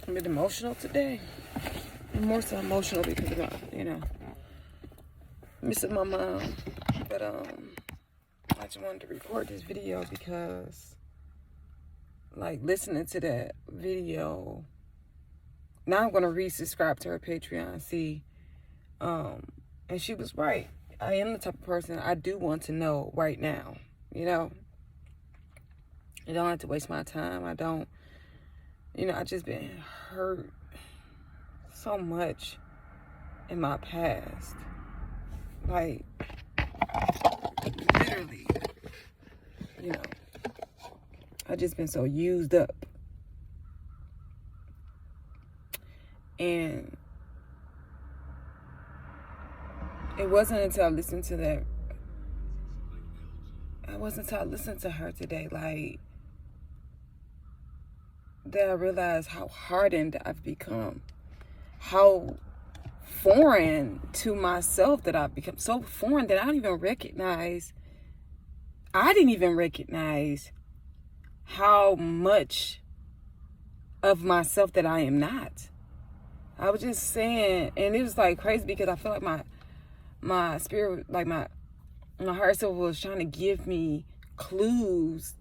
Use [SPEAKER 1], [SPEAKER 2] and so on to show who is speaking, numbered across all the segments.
[SPEAKER 1] I'm a bit emotional today. I'm more so emotional because of missing my mom. But I just wanted to record this video because, like, listening to that video, now I'm gonna resubscribe to her Patreon. See, and she was right. I am the type of person I do want to know right now. You know, I don't have to waste my time. I don't. I just been hurt so much in my past. Like, literally, I just been so used up. And it wasn't until I listened to that. It wasn't until I listened to her today, like, that I realized how hardened I've become. How foreign to myself that I've become. So foreign that I didn't even recognize how much of myself that I am not. I was just saying, and it was like crazy because I feel like my spirit, like my heart self was trying to give me clues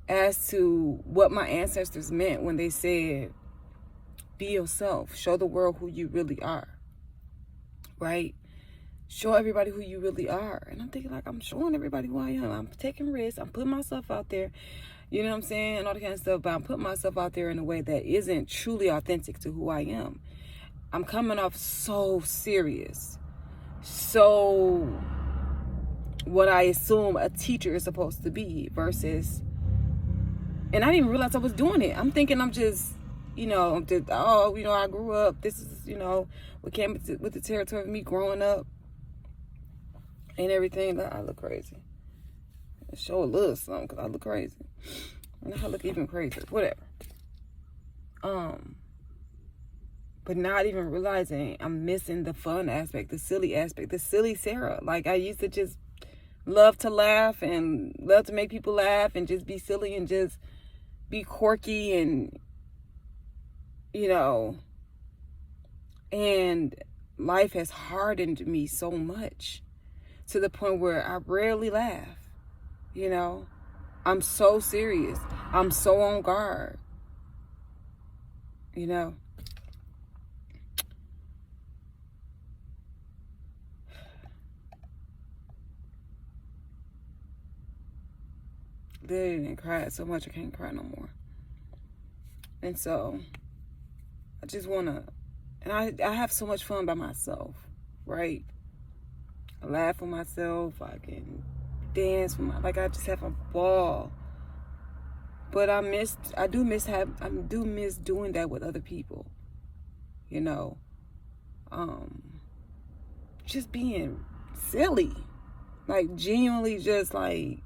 [SPEAKER 1] as to what my ancestors meant when they said, be yourself, show the world who you really are, right? Show everybody who you really are. And I'm thinking, like, I'm showing everybody who I am. I'm taking risks. I'm putting myself out there. You know what I'm saying? And all that kind of stuff. But I'm putting myself out there in a way that isn't truly authentic to who I am. I'm coming off so serious. So what I assume a teacher is supposed to be versus... And I didn't even realize I was doing it. I'm thinking I'm just, I grew up. This is, what came with the territory of me growing up and everything. I look crazy. Show a little something because I look crazy. And I look even crazier. Whatever. But not even realizing I'm missing the fun aspect, the silly Sarah. Like, I used to just love to laugh and love to make people laugh and just be silly and just be quirky and, and life has hardened me so much to the point where I rarely laugh, I'm so serious. I'm so on guard, They didn't cry so much I can't cry no more. And so I just wanna, and I have so much fun by myself, right? I laugh with myself. I can dance with I just have a ball. But I do miss doing that with other people, just being silly, like genuinely just like,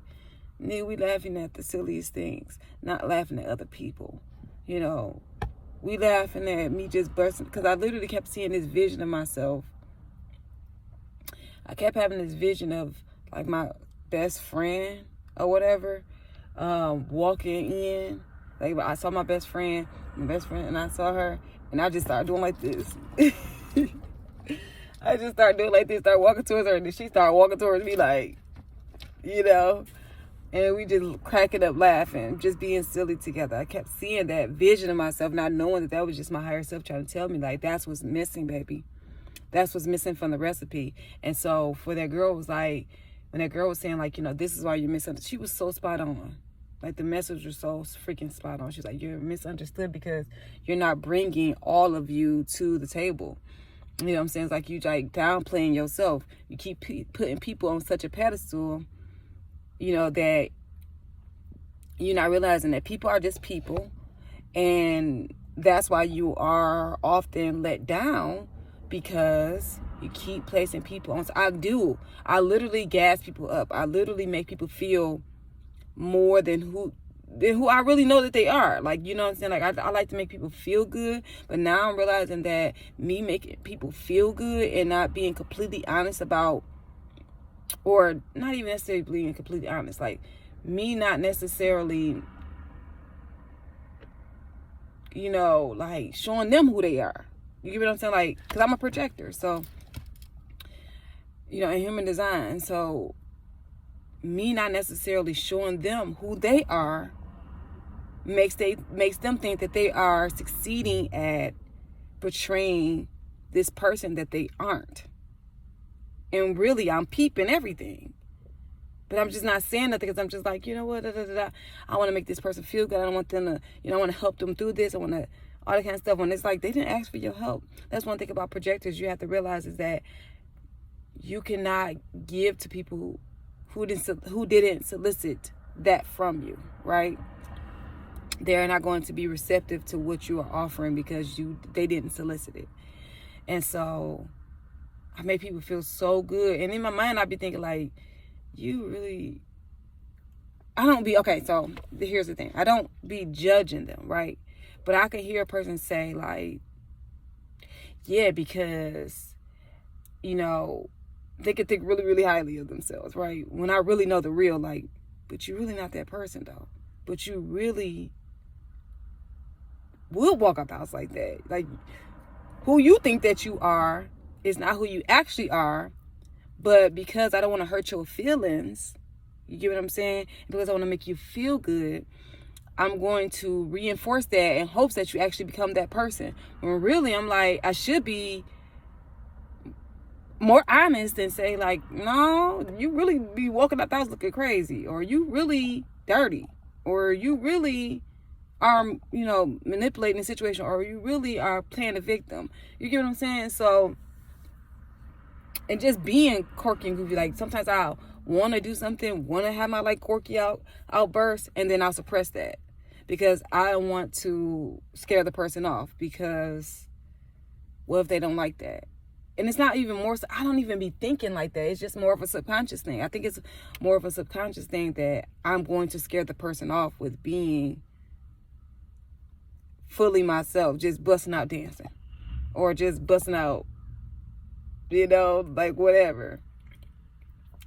[SPEAKER 1] we laughing at the silliest things, not laughing at other people, we laughing at me just bursting, because I literally kept seeing this vision of myself. I kept having this vision of like my best friend or whatever, walking in. Like, I saw my best friend, and I saw her, and I just started doing like this. I just started doing like this, started walking towards her, and then she started walking towards me, like, and we just cracking up laughing, just being silly together. I kept seeing that vision of myself, not knowing that was just my higher self trying to tell me, like, that's what's missing, baby. That's what's missing from the recipe. And so for that girl was like, when that girl was saying, like, this is why you're misunderstood, she was so spot on. Like, the message was so freaking spot on. She's like, you're misunderstood because you're not bringing all of you to the table. You know what I'm saying? It's like you like downplaying yourself. You keep putting people on such a pedestal, that you're not realizing that people are just people. And that's why you are often let down, because you keep placing people on. I literally gas people up. I literally make people feel more than who I really know that they are. Like, you know what I'm saying? Like, I like to make people feel good, but now I'm realizing that me making people feel good and not being completely honest about, or not even necessarily being completely honest, like me not necessarily you know, like showing them who they are. You get what I'm saying? Like, because I'm a projector, so, you know, in human design. So me not necessarily showing them who they are makes them think that they are succeeding at portraying this person that they aren't. And really, I'm peeping everything. But I'm just not saying nothing because I'm just like, you know what, I want to make this person feel good. I don't want them to, you know, I want to help them through this. I want to, all that kind of stuff. When it's like, they didn't ask for your help. That's one thing about projectors you have to realize is that you cannot give to people who didn't solicit that from you, right? They're not going to be receptive to what you are offering because they didn't solicit it. And so I make people feel so good. And in my mind, I'd be thinking like, okay, so here's the thing. I don't be judging them, right? But I can hear a person say like, yeah, because, you know, they could think really, really highly of themselves, right? When I really know the real, like, but you're really not that person though. But you really will walk up the house like that. Like, who you think that you are is not who you actually are. But because I don't want to hurt your feelings, you get what I'm saying? Because I want to make you feel good, I'm going to reinforce that in hopes that you actually become that person. When really, I'm like, I should be more honest and say like, no, you really be walking out the house looking crazy, or you really dirty, or you really are, you know, manipulating the situation, or you really are playing a victim. You get what I'm saying? So, and just being quirky and goofy, like sometimes I'll want to do something, want to have my like quirky outburst, and then I'll suppress that because I don't want to scare the person off, because what if they don't like that? And it's not even more so, I don't even be thinking like that. It's just more of a subconscious thing. I think it's more of a subconscious thing that I'm going to scare the person off with being fully myself, just busting out dancing or just busting out, you know, like whatever.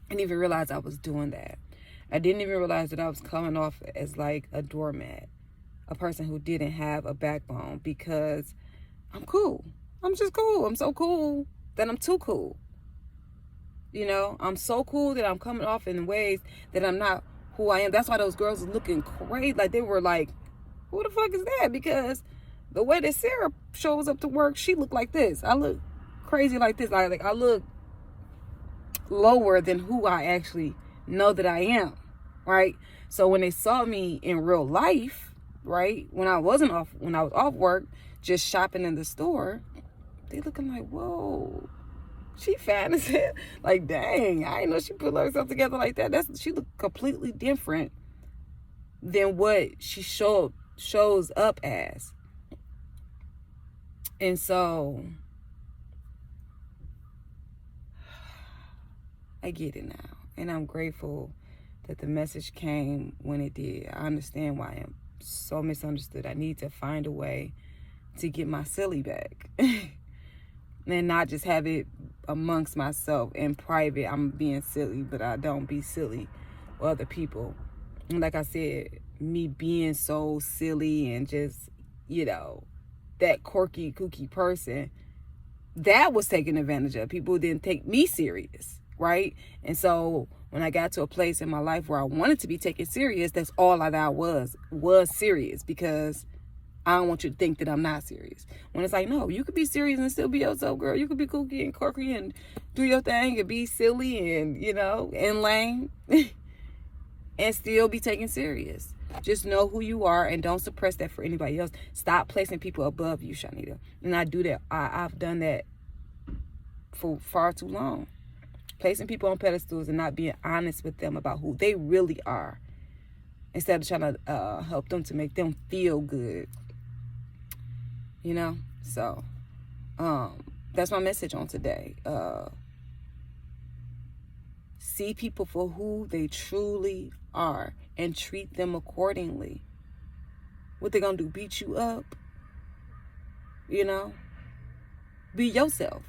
[SPEAKER 1] I didn't even realize I was doing that. I didn't even realize that I was coming off as like a doormat, a person who didn't have a backbone, because I'm cool. I'm just cool. I'm so cool that I'm too cool. You know, I'm so cool that I'm coming off in ways that I'm not who I am. That's why those girls are looking crazy. Like they were like, who the fuck is that? Because the way that Sarah shows up to work, she looked like this. I look crazy like this. I look lower than who I actually know that I am, right? So when they saw me in real life, right, when I was off work, just shopping in the store, they looking like, whoa, she fat as hell. Like, dang, I didn't know she put herself together like that. She looked completely different than what she shows up as. And so I get it now. And I'm grateful that the message came when it did. I understand why I'm so misunderstood. I need to find a way to get my silly back. And not just have it amongst myself in private. I'm being silly, but I don't be silly with other people. And like I said, me being so silly and just, you know, that quirky, kooky person, that was taken advantage of. People didn't take me serious, right? And so when I got to a place in my life where I wanted to be taken serious, that's all I was serious, because I don't want you to think that I'm not serious. When it's like, no, you could be serious and still be yourself, girl. You could be kooky and quirky and do your thing and be silly and, you know, and lame and still be taken serious. Just know who you are and don't suppress that for anybody else. Stop placing people above you, Shanita. And I do that. I've done that for far too long. Placing people on pedestals and not being honest with them about who they really are, instead of trying to help them to make them feel good. You know? So, that's my message on today. See people for who they truly are and treat them accordingly. What they gonna do? Beat you up? You know? Be yourself.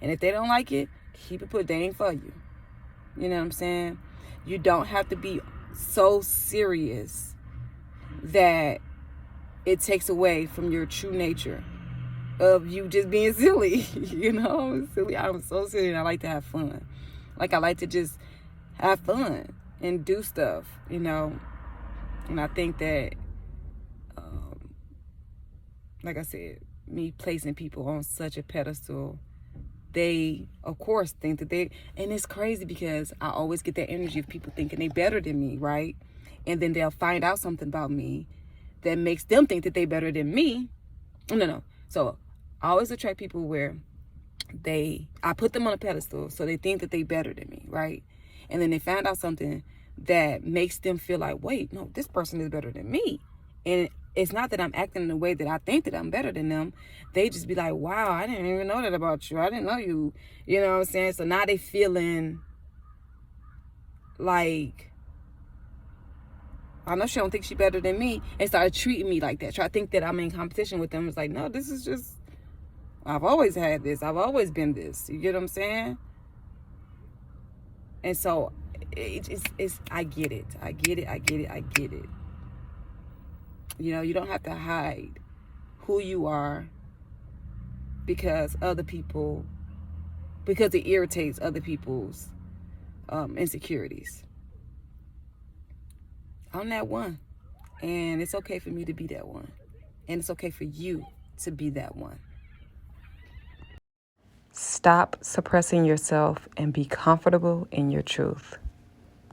[SPEAKER 1] And if they don't like it, keep it put. They ain't for you. You know what I'm saying? You don't have to be so serious that it takes away from your true nature of you just being silly. You know, silly. I'm so silly and I like to have fun. Like, I like to just have fun and do stuff, you know. And I think that, like I said, me placing people on such a pedestal, they, of course, think that they, and it's crazy because I always get that energy of people thinking they better than me, right? And then they'll find out something about me that makes them think that they better than me. No. So I always attract people where I put them on a pedestal, so they think that they better than me, right? And then they find out something that makes them feel like, wait, no, this person is better than me. And it's not that I'm acting in a way that I think that I'm better than them. They just be like, wow, I didn't even know that about you. I didn't know you. You know what I'm saying? So now they feeling like, I know she don't think she better than me, and start treating me like that. Try to think that I'm in competition with them. It's like, no, this is just, I've always had this. I've always been this. You get what I'm saying? And so it's I get it. I get it. You know, you don't have to hide who you are because it irritates other people's insecurities. I'm that one. And it's okay for me to be that one. And it's okay for you to be that one. Stop suppressing yourself and be comfortable in your truth.